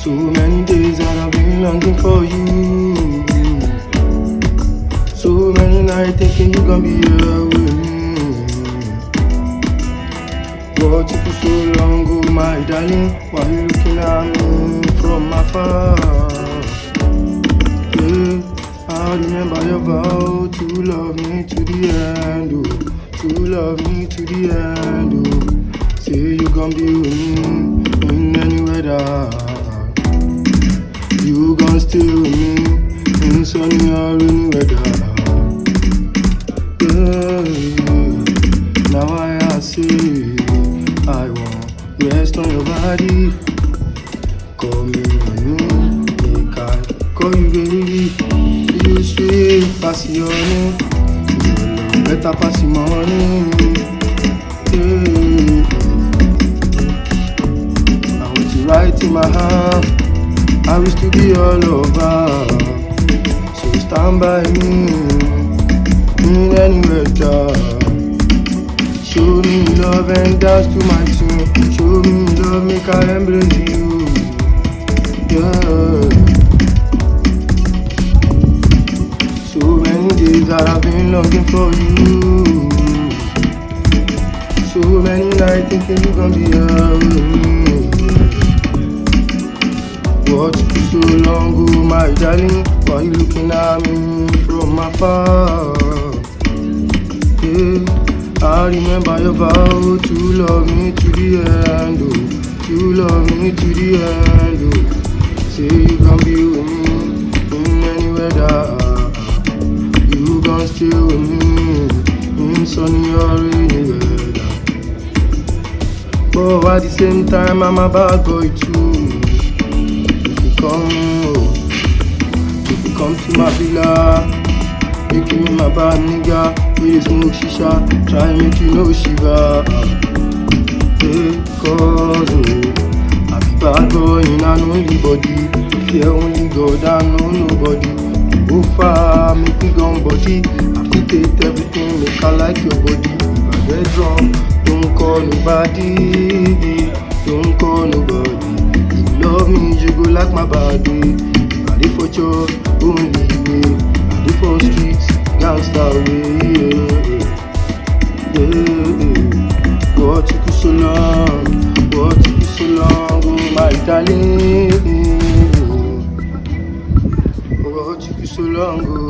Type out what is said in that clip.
So many days that I've been longing for you. So many nights thinking you gon' be here with me. What took you so long, oh my darling? Why you looking at me from afar? Yeah, I remember your vow to love me to the end, oh, to love me to the end, oh. Say you gon' be with me in any weather. You gon' stay with me in sunny or rainy weather. Now I say I want rest on your body. Call me honey, make I call you baby. You sweet, pass your name. You better pass your money. I want you right in my hand. I wish to be all over. So stand by me in any weather. Show me love and dance to my tune. Show me love, make I embrace you. Yeah. So many days that I've been longing for you. So many nights thinking you gon' be here with me. What took you so long, oh my darling? Why you looking at me from afar? Yeah. I remember your vow to love me to the end, oh, to love me to the end, oh. Say you gon' be with me in any weather. You gon' stay with me in sunny or rainy weather. But at the same time, I'm a bad boy too. If you come, oh, if you come to my villa, you give me my bad nigga. We smoke shisha, try make you know shiva. Hey, cause I be bad boy in an only body. Fear only God and know nobody. Go far, make me gone body. I fit take everything, make I like your body. If I get drunk, don't call nobody. Don't call nobody. If you love me, you go like my body. If I live for church, only way. I live for streets, gangsta way. What took you so long? What took you so long, oh my darling? What took you so long, oh?